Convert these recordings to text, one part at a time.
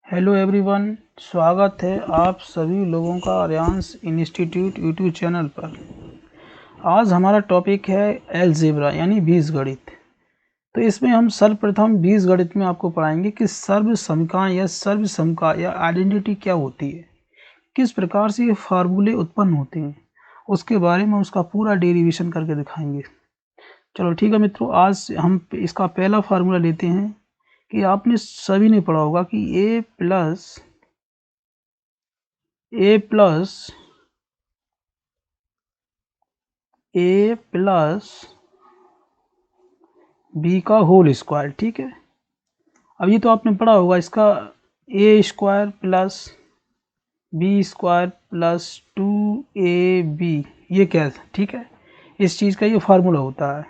Hello everyone, स्वागत है आप सभी लोगों का आर्यांश इंस्टीट्यूट यूट्यूब चैनल पर। आज हमारा टॉपिक है अलजेब्रा यानी बीजगणित। तो इसमें हम सर्वप्रथम बीजगणित में आपको पढ़ाएंगे कि सर्वसमीकरण या सर्वसमता या आइडेंटिटी क्या होती है, किस प्रकार से ये फार्मूले उत्पन्न होते हैं, उसके बारे में उसका पूरा डेरिवेशन करके दिखाएंगे। चलो ठीक है मित्रों, आज हम इसका पहला फार्मूला लेते हैं कि आपने सभी ने पढ़ा होगा कि ए प्लस बी का होल स्क्वायर। ठीक है, अब ये तो आपने पढ़ा होगा, इसका A square plus B square plus 2ab ये क्या है। ठीक है, इस चीज़ का ये फार्मूला होता है।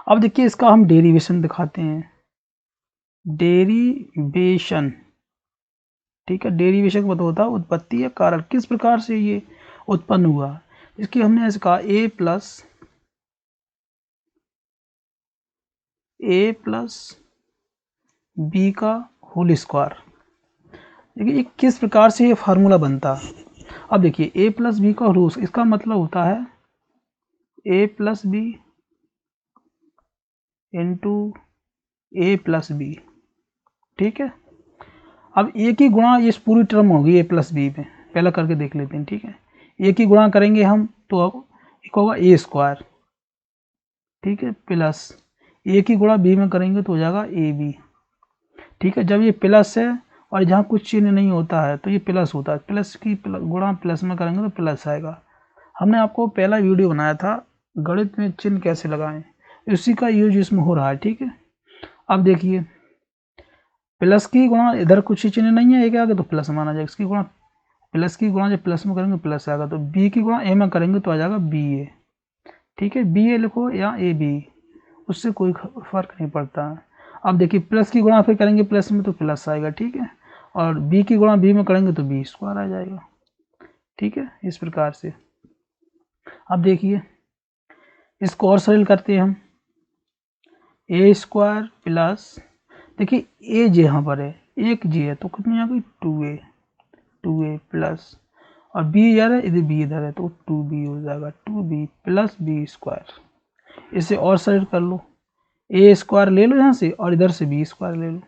अब देखिए इसका हम डेरिवेशन दिखाते हैं, डेरिवेशन। ठीक है, डेरिवेशन का मतलब होता है उत्पत्ति या कारण, किस प्रकार से ये उत्पन्न हुआ। इसकी हमने ऐसे कहा ए प्लस बी का होल स्क्वायर। देखिए ये किस प्रकार से ये फार्मूला बनता है। अब देखिए ए प्लस बी का होल, इसका मतलब होता है A plus B into A plus B. ठीक है, अब ए की गुणा इस पूरी टर्म होगी ए प्लस बी में, पहला करके देख लेते हैं। ठीक है, ए की गुणा करेंगे हम तो अब एक होगा ए स्क्वायर। ठीक है, प्लस ए की गुणा बी में करेंगे तो हो जाएगा ए बी। ठीक है, जब ये प्लस है और जहाँ कुछ चिन्ह नहीं होता है तो ये प्लस होता है, प्लस की गुणा प्लस में करेंगे तो प्लस आएगा। हमने आपको पहला वीडियो बनाया था गणित में चिन्ह कैसे लगाएं, उसी का यूज इसमें हो रहा है। ठीक है, अब देखिए प्लस की गुणा इधर कुछ चिन्ह नहीं है, एक आगे तो प्लस माना जाएगा, इसकी गुणा प्लस की गुणा जब प्लस में करेंगे प्लस आएगा, तो बी की गुणा ए में करेंगे तो आ जाएगा बी ए। ठीक है, बी ए लिखो या ए बी, उससे कोई फर्क नहीं पड़ता है। अब देखिए प्लस की गुणा फिर करेंगे प्लस में तो प्लस आएगा। ठीक है, और बी की गुणा बी में करेंगे तो बी स्क्वायर आ जाएगा। ठीक है, इस प्रकार से। अब देखिए इसको और सरल करते हैं हम, ए स्क्वायर प्लस, देखिए ए जे यहाँ पर है, एक जे है तो कितनी आ गई 2a प्लस, और बी इधर है, इधर बी इधर है तो 2b हो जाएगा, 2b प्लस बी स्क्वायर। इसे और सरल कर लो, ए स्क्वायर ले लो यहाँ से और इधर से बी स्क्वायर ले लो,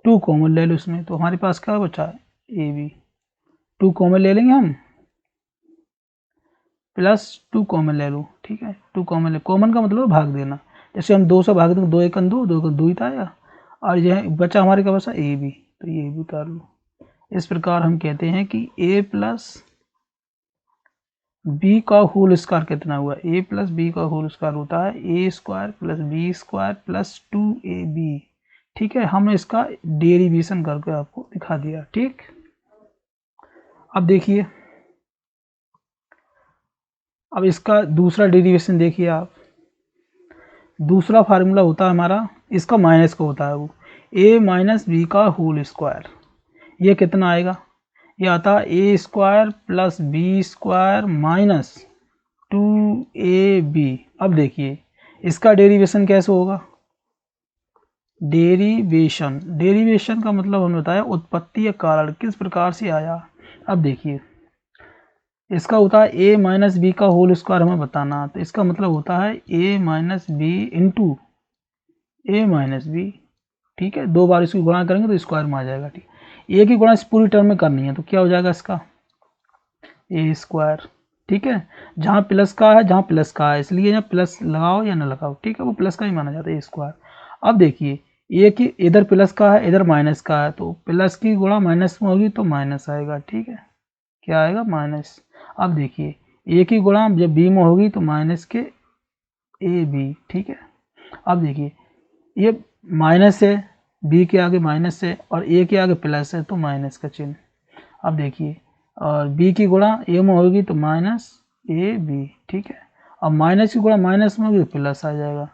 2 कॉमन ले लो इसमें, तो हमारे पास क्या बचा है ए बी। 2 कॉमन ले लेंगे हम, प्लस 2 कॉमन ले लो। ठीक है, 2 कॉमन ले, कॉमन का मतलब भाग देना, जैसे हम 2 से भाग देंगे, 2 एक 2, 2 2 ही था आया, और यह बचा हमारे का बचा ए बी, तो ये भी उतार लो। इस प्रकार हम कहते हैं कि ए प्लस बी का होल स्क्वायर कितना हुआ, ए प्लस बी का होल स्क्वायर होता है ए square plus B square plus 2ab। ठीक है, हमने इसका डेरिवेशन करके आपको दिखा दिया। ठीक, अब देखिए, अब इसका दूसरा डेरिवेशन देखिए आप, दूसरा फार्मूला होता है हमारा, इसका माइनस का होता है वो, ए माइनस बी का होल स्क्वायर। ये कितना आएगा, ये आता है ए square plus B square minus 2ab। अब देखिए इसका डेरिवेशन कैसे होगा, डेरिवेशन का मतलब हमने बताया उत्पत्ति या कारण, किस प्रकार से आया। अब देखिए इसका होता है ए माइनस बी का होल स्क्वायर हमें बताना, तो इसका मतलब होता है A minus B into A minus B. ठीक है, 2 बार इसकी गुणा करेंगे तो स्क्वायर में आ जाएगा। ठीक, ए की गुणा इस पूरी टर्म में करनी है तो क्या हो जाएगा इसका ए स्क्वायर। ठीक है, जहाँ प्लस का है, जहाँ प्लस का है, इसलिए यहाँ प्लस लगाओ या ना लगाओ, ठीक है, वो प्लस का ही माना जाता है ए स्क्वायर। अब देखिए ए की इधर प्लस का है, इधर माइनस का है, तो प्लस की गुणा माइनस में होगी तो माइनस आएगा। ठीक है, क्या आएगा माइनस। अब देखिए ए की गुणा जब बी में होगी तो माइनस के ए बी। ठीक है, अब देखिए ये माइनस है, बी के आगे माइनस है और ए के आगे प्लस है तो माइनस का चिन्ह। अब देखिए और बी की गुणा ए में होगी तो माइनस ए बी। ठीक है, अब माइनस की गुणा माइनस में होगी तो प्लस आ जाएगा,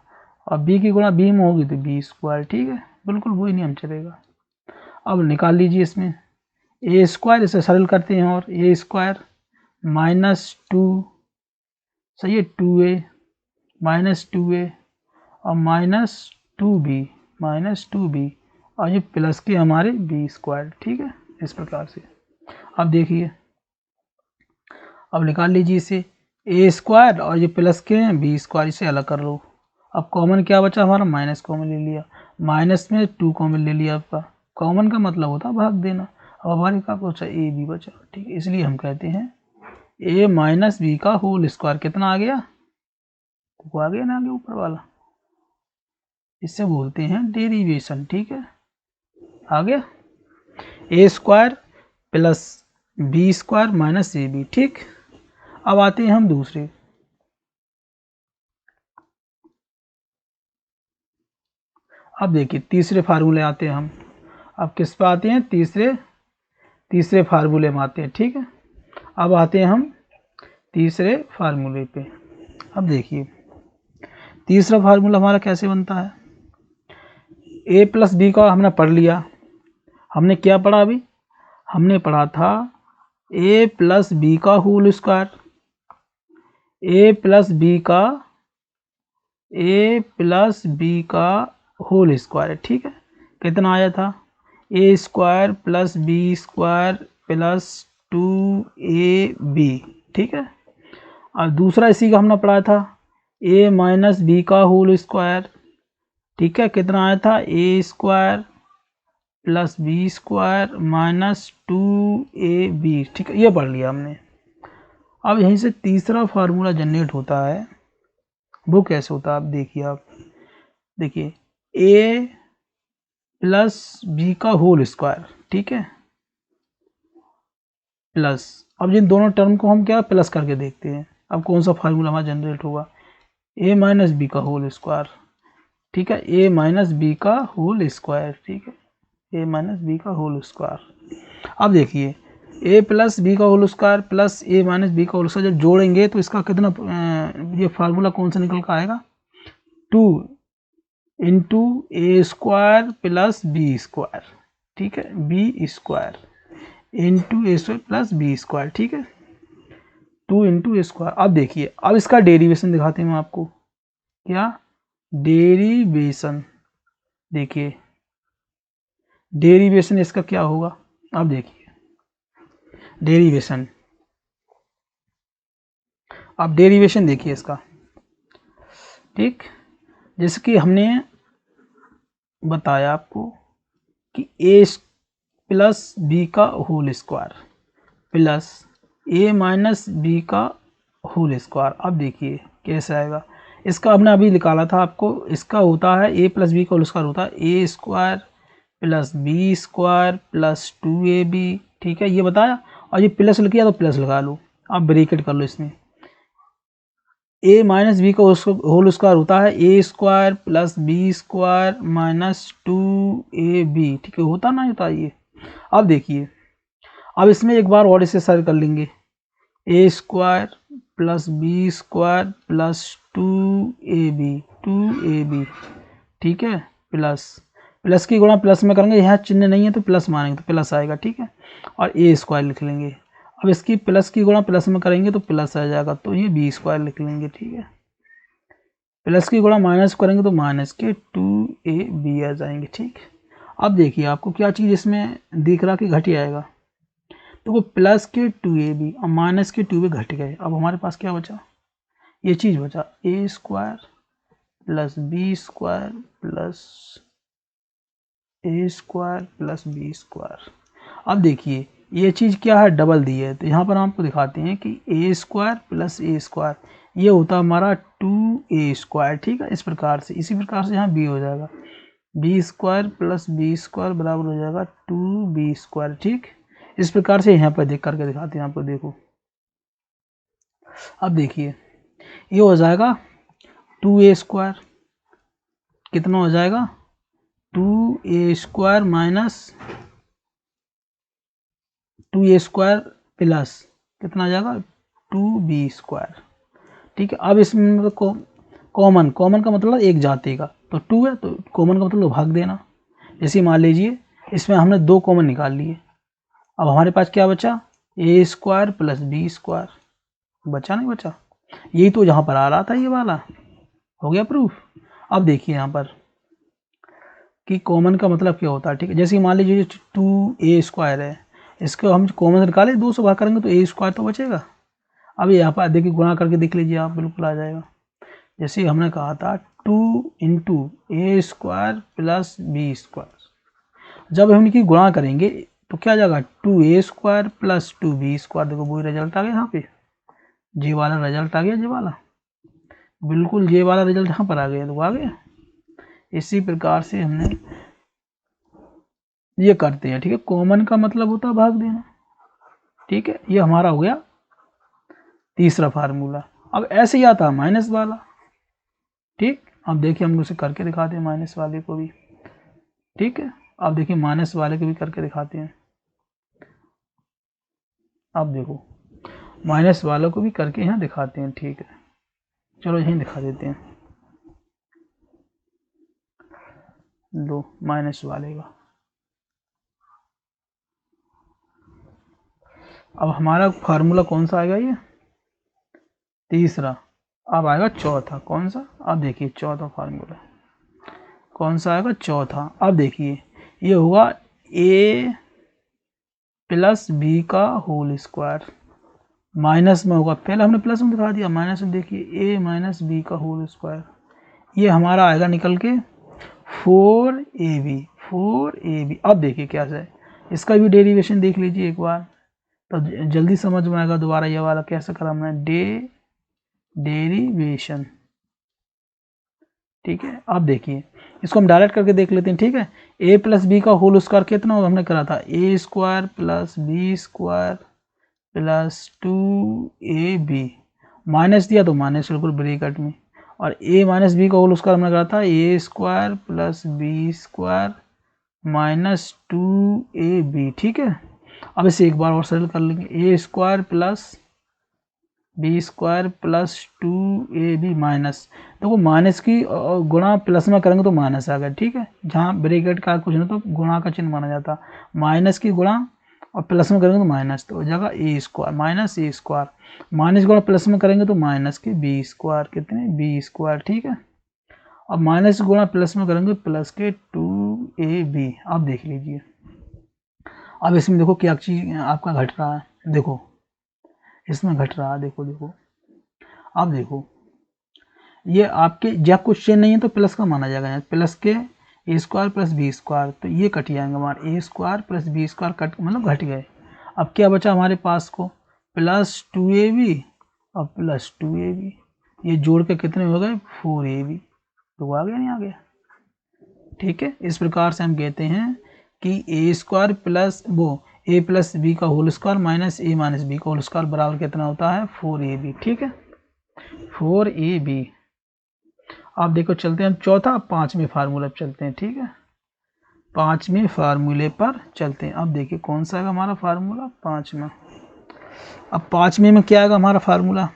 और बी की गुणा बी में होगी तो बी स्क्वायर। ठीक है, बिल्कुल वही नियम चलेगा। अब निकाल लीजिए इसमें ए स्क्वायर, इसे सरल करते हैं, और ए स्क्वायर माइनस 2, सही है, 2a माइनस 2a और माइनस 2b और ये प्लस के हमारे बी स्क्वायर, ठीक है, इस प्रकार से। अब देखिए, अब निकाल लीजिए इसे, ए स्क्वायर और ये प्लस के हैं बी स्क्वायर, इसे अलग कर लो। अब कॉमन क्या बचा हमारा, माइनस कॉमन ले लिया, माइनस में 2 कॉमन ले लिया आपका, कॉमन का मतलब होता है भाग देना। अब हमारे क्या बचा, ए बी बचा, ठीक है, इसलिए हम कहते हैं ए माइनस बी का होल स्क्वायर कितना आ गया, वो आ गया ना आगे ऊपर वाला, इससे बोलते हैं डेरिवेशन, ठीक है, आ गया A square plus B square minus A B, ठीक। अब आते हैं हम दूसरे, अब देखिए तीसरे फार्मूले आते हैं हम, अब किस पे आते हैं, तीसरे फार्मूले में आते हैं, ठीक है। अब आते हैं हम तीसरे फार्मूले पे। अब देखिए तीसरा फार्मूला हमारा कैसे बनता है, ए प्लस बी का हमने पढ़ लिया, हमने क्या पढ़ा अभी, हमने पढ़ा था ए प्लस बी का whole square, A plus B का होल स्क्वायर, ठीक है, कितना आया था, A square plus B square plus 2ab, ठीक है। और दूसरा इसी का हमने पढ़ा था ए माइनस बी का होल स्क्वायर, ठीक है, कितना आया था, A square plus B square minus 2ab, ठीक है, ये पढ़ लिया हमने। अब यहीं से तीसरा फार्मूला जनरेट होता है, वो कैसे होता है, आप देखिए ए प्लस बी का होल स्क्वायर, ठीक है, प्लस, अब जिन दोनों टर्म को हम क्या प्लस करके देखते हैं, अब कौन सा फार्मूला हमारा जनरेट होगा, ए माइनस बी का होल स्क्वायर, ठीक है, ए माइनस बी का होल स्क्वायर, ठीक है, ए माइनस बी का होल स्क्वायर। अब देखिए ए प्लस बी का होल स्क्वायर प्लस ए माइनस बी का होल स्क्वायर जब जोड़ेंगे तो इसका कितना, ये फार्मूला कौन सा निकल कर आएगा, 2 इंटू ए स्क्वायर प्लस बी स्क्वायर, ठीक है, बी स्क्वायर इंटू ए स्क्वायर प्लस बी स्क्वायर, ठीक है, 2 इंटू ए स्क्वायर। अब देखिए, अब इसका डेरिवेशन दिखाते हैं मैं आपको, क्या डेरिवेशन, देखिए डेरिवेशन इसका क्या होगा, अब देखिए डेरिवेशन, अब डेरिवेशन देखिए इसका, ठीक, जैसे कि हमने बताया आपको कि ए प्लस बी का होल स्क्वायर प्लस ए माइनस बी का होल स्क्वायर। अब देखिए कैसे आएगा, इसका हमने अभी निकाला था आपको, इसका होता है ए प्लस बी का होल स्क्वायर होता है ए square plus B square plus 2ab, ठीक है, ये बताया, और ये प्लस लिखिए तो प्लस लगा लो, आप ब्रैकेट कर लो इसमें, ए माइनस बी का होल स्क्वायर होता है ए square plus B square minus 2ab, ठीक है, होता ना होता ये। अब देखिए, अब इसमें एक बार और इसे सर कर लेंगे, A square plus B square plus 2ab, ठीक है, प्लस की गुणा प्लस में करेंगे, यहाँ चिन्ह नहीं है तो प्लस मानेंगे तो प्लस आएगा, ठीक है, और ए स्क्वायर लिख लेंगे, अब इसकी प्लस की गुणा प्लस में करेंगे तो प्लस आ जाएगा, तो ये बी स्क्वायर लिख लेंगे, ठीक है, प्लस की गुणा माइनस करेंगे तो माइनस के 2ab आ जाएंगे, ठीक। अब देखिए आपको क्या चीज़ इसमें दिख रहा कि घट आएगा, तो वो प्लस के 2ab और माइनस के 2ab घट गए, अब हमारे पास क्या बचा, ये चीज़ बचा A square plus B square plus A square plus B square. अब देखिए ये चीज़ क्या है, डबल दी है, तो यहाँ पर हम आपको दिखाते हैं कि ए स्क्वायर प्लस ए स्क्वायर ये होता है हमारा 2a स्क्वायर, ठीक है, इस प्रकार से, इसी प्रकार से यहाँ बी हो जाएगा B square plus B square बराबर हो जाएगा 2b स्क्वायर, ठीक, इस प्रकार से यहाँ पर देख करके दिखाते हैं आपको, देखो अब देखिए ये हो जाएगा 2a स्क्वायर, कितना हो जाएगा 2a square minus 2a square plus कितना आ जाएगा 2b स्क्वायर, ठीक है। अब इसमें कॉमन का मतलब एक जाते का, तो 2 है तो कॉमन का मतलब भाग देना, जैसे मान लीजिए इसमें हमने 2 कॉमन निकाल लिए, अब हमारे पास क्या बचा A square plus B square, बचा नहीं बचा, यही तो जहाँ पर आ रहा था, ये वाला हो गया प्रूफ। अब देखिए यहाँ पर कि कॉमन का मतलब क्या होता है, ठीक है। जैसे कि मान लीजिए 2a² है, इसको हम कॉमन निकाले 2 से भाग करेंगे तो a² तो बचेगा। अब यहाँ पर देखिए गुणा करके देख लीजिए आप, बिल्कुल आ जाएगा। जैसे हमने कहा था 2 × a² + b², जब हम इनकी गुणा करेंगे तो क्या आ जाएगा 2a² + 2b²। देखो वही रिजल्ट आ गया यहाँ पे, जे वाला रिजल्ट आ गया, जे वाला बिल्कुल जे वाला रिजल्ट यहाँ पर आ गया, तो आ गया। इसी प्रकार से हमने ये करते हैं, ठीक है। कॉमन का मतलब होता है भाग देना, ठीक है। ये हमारा हो गया तीसरा फार्मूला। अब ऐसे ही आता है माइनस वाला, ठीक। अब देखिए हम उसे करके दिखाते हैं माइनस वाले को भी, ठीक है। अब देखिए माइनस वाले को भी करके दिखाते हैं। अब देखो माइनस वालों को भी करके यहाँ दिखाते हैं, ठीक है। चलो यहीं दिखा देते हैं, लो माइनस वाले का। अब हमारा फार्मूला कौन सा आएगा, ये तीसरा। अब आएगा चौथा, कौन सा, अब देखिए चौथा फार्मूला कौन सा आएगा, चौथा। अब देखिए ये होगा a + b² माइनस में होगा, पहले हमने प्लस में दिखा दिया, माइनस में देखिए a - b²। ये हमारा आएगा निकल के 4ab। अब देखिए क्या है, इसका भी डेरिवेशन देख लीजिए एक बार, तो जल्दी समझ में आएगा। दोबारा ये वाला कैसे करा हमने, डेरिवेशन, ठीक है। अब देखिए इसको हम डायरेक्ट करके देख लेते हैं, ठीक है। a + b² कितना होगा, हमने करा था a² + b² + 2ab, माइनस दिया तो माइनस बिल्कुल ब्रैकेट में, और a - b² हमने करा था a² + b² - 2ab, ठीक है। अब इसे एक बार और सरल कर लेंगे, a² + b² + 2ab माइनस, देखो माइनस की गुणा प्लस में करेंगे तो माइनस आ गया, ठीक है। जहाँ ब्रैकेट का कुछ नहीं तो गुणा का चिन्ह माना जाता, माइनस की गुणा और प्लस में करेंगे तो माइनस, तो हो जाएगा a² - a², माइनस गुणा प्लस में करेंगे तो माइनस के b², कितने b², ठीक है। अब माइनस गुणा प्लस में करेंगे प्लस के 2ab। अब देख लीजिए, अब इसमें देखो क्या चीज आपका घट रहा है, देखो इसमें घट रहा है, देखो देखो। अब देखो ये आपके जब क्वेश्चन नहीं है तो प्लस का माना जाएगा, प्लस के a² + b², तो ये कट जाएंगे हमारे a² + b² कट, मतलब घट गए। अब क्या बचा हमारे पास को, +2ab और +2ab, ये जोड़ के कितने हो गए 4ab, तो आ गया नहीं आ गया, ठीक है। इस प्रकार से हम कहते हैं कि a² प्लस वो a + b² - a - b² बराबर कितना होता है 4ab, ठीक है 4ab। अब देखो चलते हैं हम चौथा, पांचवें फार्मूले पर चलते हैं, ठीक है। पांचवें फार्मूले पर चलते हैं। अब देखिए कौन सा है हमारा फार्मूला, पांचवा। अब पांचवें में क्या आएगा हमारा फार्मूला,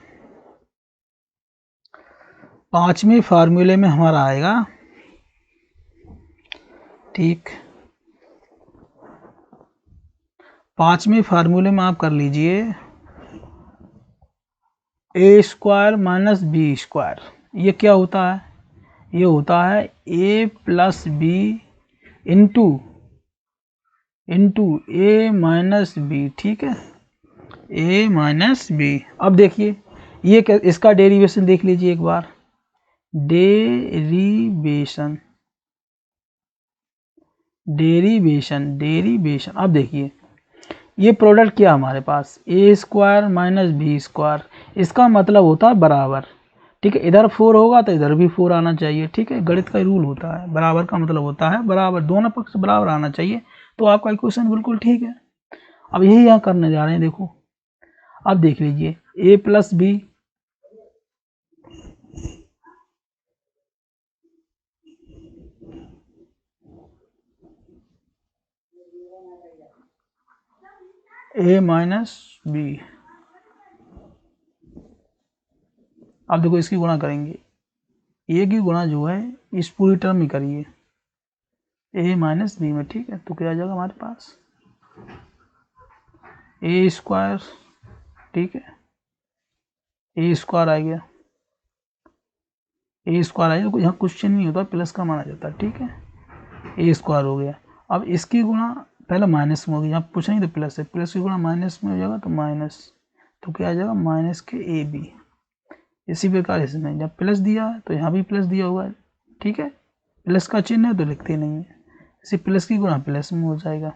पांचवें फार्मूले में हमारा आएगा, ठीक, पांचवें फार्मूले में आप कर लीजिए a² - b²। ये क्या होता है, ये होता है a + b into a - b, ठीक है a - b। अब देखिए ये क्या, इसका डेरिवेशन देख लीजिए एक बार, डेरिवेशन डेरिवेशन डेरिवेशन। अब देखिए ये प्रोडक्ट क्या हमारे पास a² - b², इसका मतलब होता है बराबर, ठीक है। इधर 4 होगा तो इधर भी 4 आना चाहिए, ठीक है। गणित का रूल होता है, बराबर का मतलब होता है बराबर, दोनों पक्ष बराबर आना चाहिए, तो आपका इक्वेशन बिल्कुल ठीक है। अब यही यहाँ करने जा रहे हैं, देखो अब देख लीजिए a + b a - b। अब देखो इसकी गुणा करेंगे, a की गुणा जो है इस पूरी टर्म में करिए a - b में, ठीक है। तो क्या आ जाएगा हमारे पास a², ठीक है a² आ गया, a² आ गया, यहाँ क्वेश्चन नहीं होता, प्लस का माना जाता है, ठीक है। ए स्क्वायर हो गया। अब इसकी गुणा पहले माइनस में होगी, यहाँ पूछा नहीं तो प्लस है, प्लस की गुणा माइनस में हो जाएगा तो माइनस, तो क्या आ जाएगा माइनस के ए बी। इसी प्रकार इसमें जब प्लस दिया है तो यहाँ भी प्लस दिया हुआ है, ठीक है, प्लस का चिन्ह है तो लिखते नहीं है, इसी प्लस की गुणा प्लस में हो जाएगा।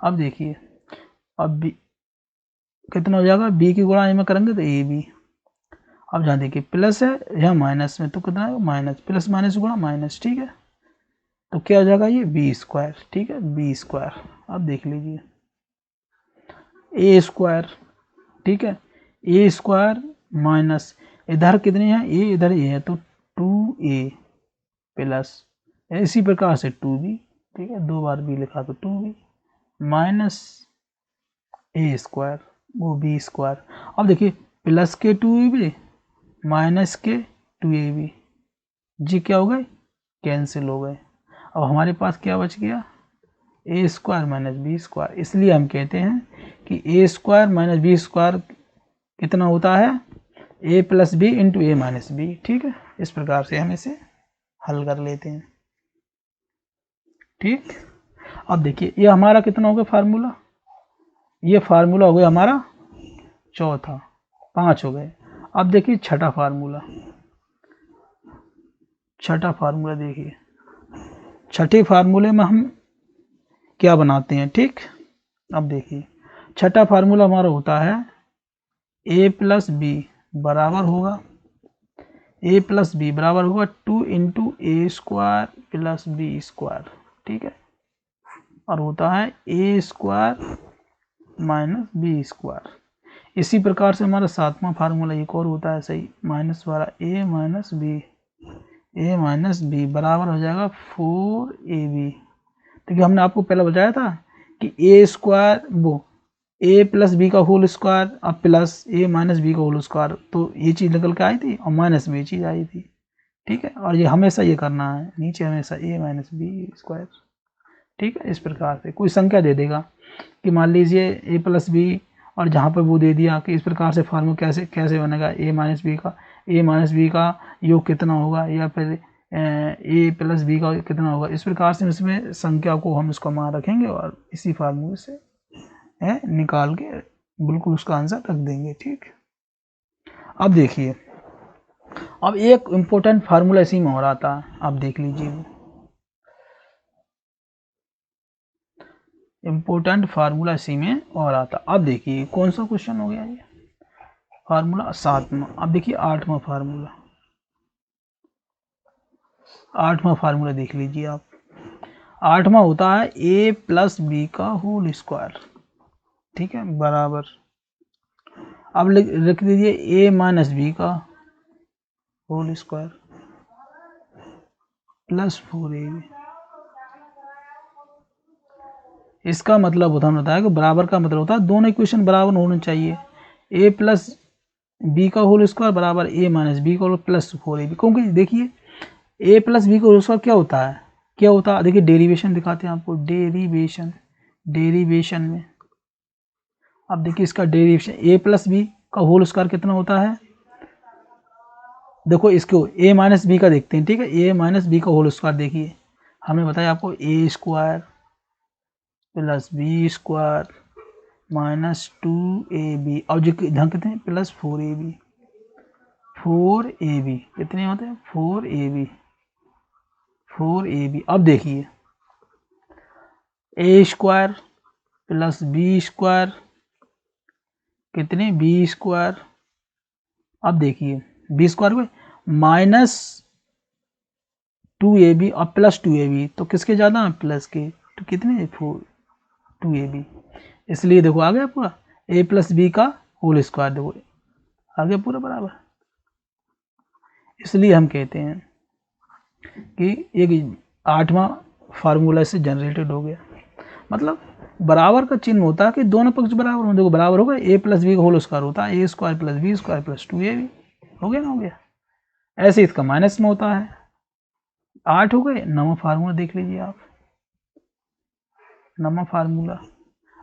अब देखिए अब बी कितना हो जाएगा, बी की गुणा में करेंगे तो ए बी। अब जहाँ देखिए प्लस है यहाँ माइनस में तो कितना है माइनस, प्लस माइनस गुणा माइनस, ठीक है, तो क्या हो जाएगा ये बी स्क्वायर, ठीक है, बी स्क्वायर। अब देख लीजिए ए स्क्वायर, ठीक है, ए स्क्वायर माइनस इधर कितने हैं ए, इधर ए है तो 2a प्लस इसी प्रकार से 2b, ठीक है, 2 बार b लिखा तो 2b माइनस ए स्क्वायर वो बी स्क्वायर। अब देखिए प्लस के 2ab माइनस के 2ab, जी क्या हो गए कैंसिल हो गए। अब हमारे पास क्या बच गया A square minus B square. इसलिए हम कहते हैं कि ए स्क्वायर माइनस बी स्क्वायर कितना होता है A plus B into A minus B, ठीक है, इस प्रकार से हम इसे हल कर लेते हैं, ठीक। अब देखिए ये हमारा कितना हो गया फार्मूला, ये फार्मूला हो गया हमारा चौथा, 5 हो गए। अब देखिए छठा फार्मूला, छठा फार्मूला देखिए, छठे फार्मूले में हम क्या बनाते हैं, ठीक। अब देखिए छठा फार्मूला हमारा होता है ए प्लस बी बराबर होगा, ए प्लस बी बराबर होगा 2 इंटू ए स्क्वायर प्लस बी स्क्वायर, ठीक है, और होता है ए स्क्वायर माइनस बी स्क्वायर। इसी प्रकार से हमारा सातवां फार्मूला एक और होता है सही, माइनस वाला ए माइनस बी बराबर हो जाएगा 4ab। देखिए हमने आपको पहले बताया था कि ए स्क्वायर वो ए प्लस बी का होल स्क्वायर अब प्लस ए माइनस बी का होल स्क्वायर, तो ये चीज़ निकल के आई थी और माइनस में ये चीज़ आई थी, ठीक है, और ये हमेशा ये करना है नीचे हमेशा ए माइनस बी स्क्वायर, ठीक है। इस प्रकार से कोई संख्या दे देगा कि मान लीजिए ए प्लस बी और जहाँ पर वो दे दिया कि इस प्रकार से फार्मूला कैसे बनेगा ए माइनस बी का योग कितना होगा, या फिर ए प्लस बी का कितना होगा, इस प्रकार से इसमें संख्या को हम इसको मान रखेंगे और इसी फार्मूले से निकाल के बिल्कुल उसका आंसर रख देंगे, ठीक। अब देखिए अब एक इम्पोर्टेंट फार्मूला इसी में हो रहा था, आप देख लीजिए इम्पोर्टेंट फार्मूला इसी में और आता। अब देखिए कौन सा क्वेश्चन हो गया ये फार्मूला 7वां। अब देखिए 8वां फार्मूला, 8वां फार्मूला देख लीजिए आप, 8वां होता है ए प्लस बी का होल स्क्वायर, ठीक है, बराबर, अब लिख दीजिए ए माइनस बी का होल स्क्वायर प्लस 4ab। इसका मतलब होता है बताया कि बराबर का मतलब होता है दोनों इक्वेशन बराबर होने चाहिए, ए प्लस बी का होल स्क्वायर बराबर ए माइनस बी का होल प्लस 4ab। क्योंकि देखिए ए प्लस बी का होल स्क्वायर क्या होता है देखिए डेरिवेशन दिखाते हैं आपको, डेरिवेशन में अब देखिए इसका डेरिवेशन ए प्लस बी का होल स्क्वायर कितना होता है, देखो इसको ए माइनस बी का देखते हैं, ठीक है, ए माइनस बी का होल स्क्वायर देखिए हमने बताया आपको A square plus B square minus 2ab और जो ढंग कितने हैं प्लस 4ab, कितने होते हैं 4ab। अब देखिए ए स्क्वायर प्लस बी स्क्वायर कितने बी स्क्वायर, अब देखिए बी स्क्वायर में माइनस 2ab और प्लस 2ab तो किसके ज़्यादा है प्लस के, तो कितने 2ab, इसलिए देखो आ गया पूरा a प्लस बी का होल स्क्वायर, देखो आ गया पूरा बराबर। इसलिए हम कहते हैं कि एक 8वां फार्मूला से जनरेटेड हो गया, मतलब बराबर का चिन्ह होता है कि दोनों पक्ष बराबर हो, देखो बराबर होगा ए प्लस बी का होल स्क्वायर होता है ए square plus B square plus 2ab, हो गया ना, हो गया। ऐसे इसका माइनस में होता है, 8 हो गए। 9वां फार्मूला देख लीजिए आप, 9वां फार्मूला,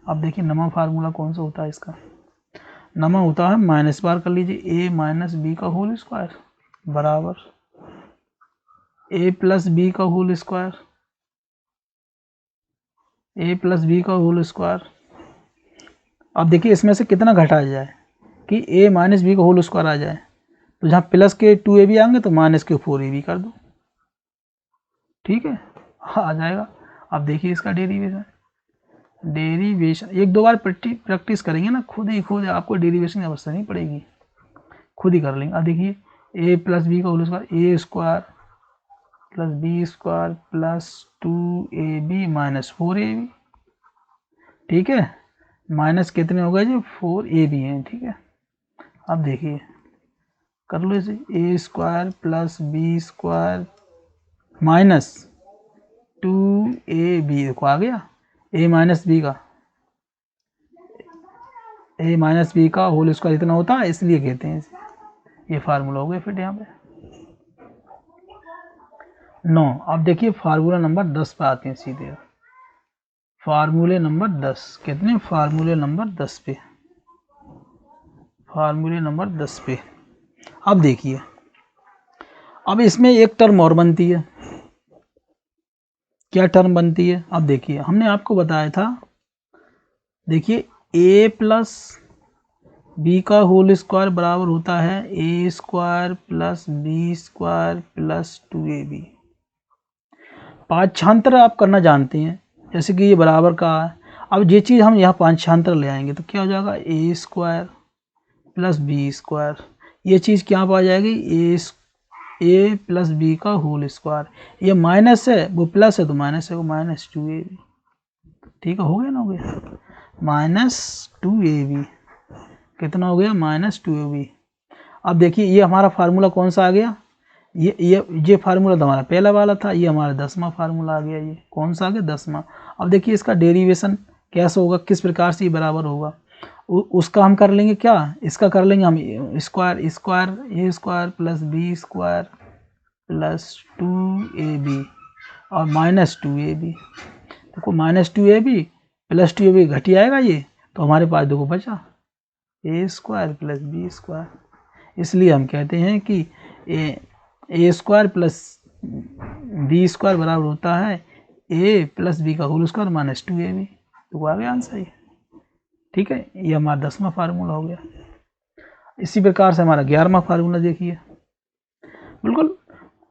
अब देखिए 9वां फार्मूला कौन सा होता है इसका, 9वां होता है माइनस बार कर लीजिए ए माइनस बी का होल स्क्वायर बराबर ए प्लस बी का whole square A plus B का होल स्क्वायर। अब देखिए इसमें से कितना घटा जाए कि ए माइनस बी का होल स्क्वायर आ जाए, तो जहाँ प्लस के 2ab आएंगे तो माइनस के 4ab कर दो, ठीक है, हाँ आ जाएगा। अब देखिए इसका डेरिवेशन एक दो बार प्रैक्टिस करेंगे ना, खुद आपको डेरिवेशन की आवश्यकता नहीं पड़ेगी, खुद ही कर लेंगे। अब देखिए ए प्लस बी का whole square, A square plus B square plus 2ab minus 4ab, ठीक है, माइनस कितने हो गए जी 4ab हैं, ठीक है। अब देखिए कर लो इसे, A square plus B square minus 2ab, देखो आ गया, ए माइनस बी का होल स्क्वायर इतना होता है, इसलिए कहते हैं इसे, ये फार्मूला हो गया फिर यहाँ पे 9। अब देखिए फार्मूला नंबर 10 पे आते हैं सीधे, फार्मूले नंबर 10, कितने, फार्मूले नंबर 10 पे, फार्मूले नंबर 10 पे। अब देखिए, अब इसमें एक टर्म और बनती है, क्या टर्म बनती है, अब देखिए हमने आपको बताया था, देखिए a प्लस बी का होल स्क्वायर बराबर होता है ए square plus B square plus 2ab। पांचछांतर आप करना जानते हैं, जैसे कि ये बराबर का है, अब ये चीज़ हम यहाँ पांचछांतर ले आएंगे तो क्या हो जाएगा, ए स्क्वायर प्लस बी स्क्वायर, ये चीज़ क्या आ जाएगी, ए प्लस बी का होल स्क्वायर, ये माइनस है वो प्लस है तो माइनस है वो माइनस 2ab, ठीक है, हो गया ना, हो गया माइनस 2ab, कितना हो गया माइनस 2ab। अब देखिए ये हमारा फार्मूला कौन सा आ गया, ये फार्मूला तो हमारा पहला वाला था, ये हमारा 10वां फार्मूला आ गया, ये कौन सा आ गया 10वां। अब देखिए इसका डेरिवेशन कैसे होगा, किस प्रकार से ये बराबर होगा, उसका हम कर लेंगे क्या, इसका कर लेंगे हम square A square plus B square plus 2ab और माइनस 2ab, देखो माइनस 2ab प्लस 2ab घटी आएगा ये, तो हमारे पास देखो बचा A square plus B square, इसलिए हम कहते हैं कि ए स्क्वायर प्लस बी स्क्वायर बराबर होता है ए प्लस बी का होल स्क्वायर माइनस 2ab, तो आ गया आंसर ये, ठीक है, ये हमारा 10वां फार्मूला हो गया। इसी प्रकार से हमारा 11वां फार्मूला देखिए, बिल्कुल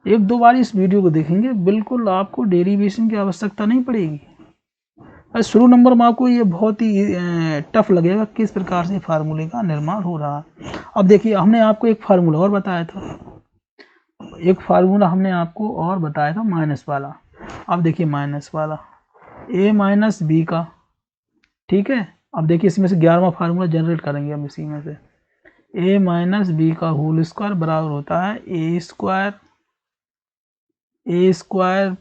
एक दो बार इस वीडियो को देखेंगे, बिल्कुल आपको डेरिवेशन की आवश्यकता नहीं पड़ेगी, शुरू नंबर में आपको ये बहुत ही टफ लगेगा किस प्रकार से फार्मूले का निर्माण हो रहा है। अब देखिए हमने आपको एक फार्मूला और बताया था, एक फार्मूला हमने आपको और बताया था माइनस वाला। अब देखिए माइनस वाला a माइनस बी का, ठीक है, अब देखिए इसमें से 11वां फार्मूला जनरेट करेंगे हम इसी में से, a माइनस बी का होल स्क्वायर बराबर होता है ए square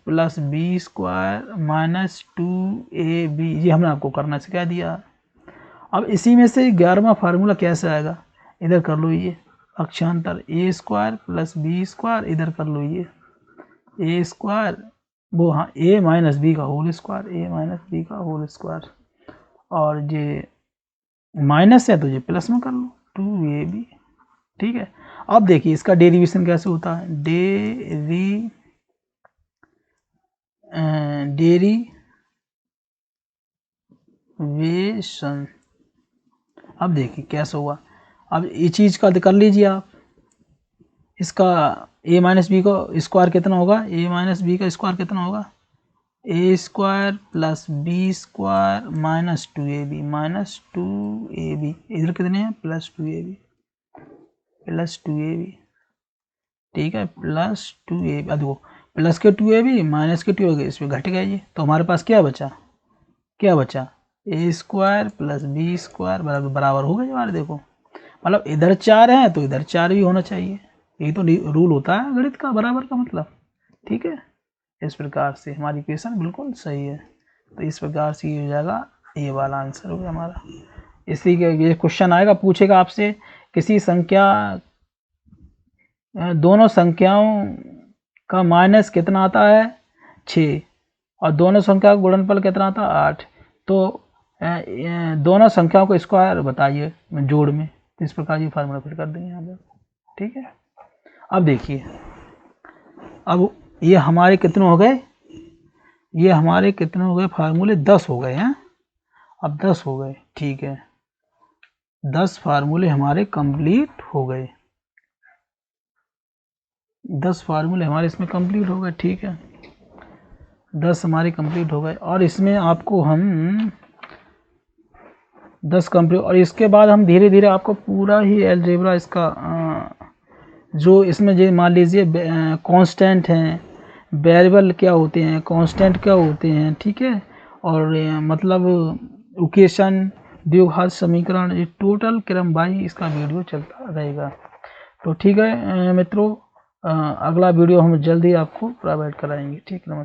plus B square minus 2ab, ये हमने आपको करना सिखा दिया। अब इसी में से 11वां फार्मूला कैसे आएगा, इधर कर लो ये अक्षांतर ए स्क्वायर प्लस बी स्क्वायर, इधर कर लो ये ए स्क्वायर, वो हाँ ए माइनस बी का होल स्क्वायर, ए माइनस बी का होल स्क्वायर, और ये माइनस है तो ये प्लस में कर लो 2ab, ठीक है। अब देखिए इसका डेरिवेशन कैसे होता है, डेरिवेशन, अब देखिए कैसे हुआ, अब ये चीज़ का कर लीजिए आप, इसका a माइनस बी का स्क्वायर कितना होगा, a माइनस बी का स्क्वायर कितना होगा, A square plus B square minus 2ab, इधर कितने हैं प्लस 2ab, ठीक है, प्लस 2ab, अब देखो प्लस के 2ab माइनस के 2ab, इसमें घट गया ये, तो हमारे पास क्या बचा A square plus B square बराबर हो गया हमारे, देखो मतलब इधर 4 है तो इधर 4 भी होना चाहिए, यही तो रूल होता है गणित का, बराबर का मतलब, ठीक है। इस प्रकार से हमारी इक्वेशन बिल्कुल सही है, तो इस प्रकार से ये हो जाएगा, ये वाला आंसर हो गया हमारा। इसी के ये क्वेश्चन आएगा, पूछेगा आपसे किसी संख्या, दोनों संख्याओं का माइनस कितना आता है 6 और दोनों संख्या का गुणनफल कितना आता है 8, तो दोनों संख्याओं को स्क्वायर बताइए जोड़ में, तो इस प्रकार ये फार्मूला फिट कर देंगे यहाँ पर, ठीक है। अब देखिए, अब ये हमारे कितने हो गए, ये हमारे कितने हो गए फार्मूले? 10 हो गए हैं। अब 10 हो गए, ठीक है, 10 फार्मूले हमारे कंप्लीट हो गए, 10 फार्मूले हमारे इसमें कंप्लीट हो गए, ठीक है, 10 हमारे कंप्लीट हो गए। और इसमें आपको हम 10 कंप्लीट, और इसके बाद हम धीरे धीरे आपको पूरा ही अलजेब्रा इसका जो इसमें जो मान लीजिए कांस्टेंट हैं, वेरिएबल क्या होते हैं, कांस्टेंट क्या होते हैं, ठीक है, और मतलब इक्वेशन, द्विघात समीकरण, ये टोटल क्रम बाई इसका वीडियो चलता रहेगा। तो ठीक है मित्रों, अगला वीडियो हम जल्दी आपको प्रोवाइड कराएंगे। ठीक, नमस्कार।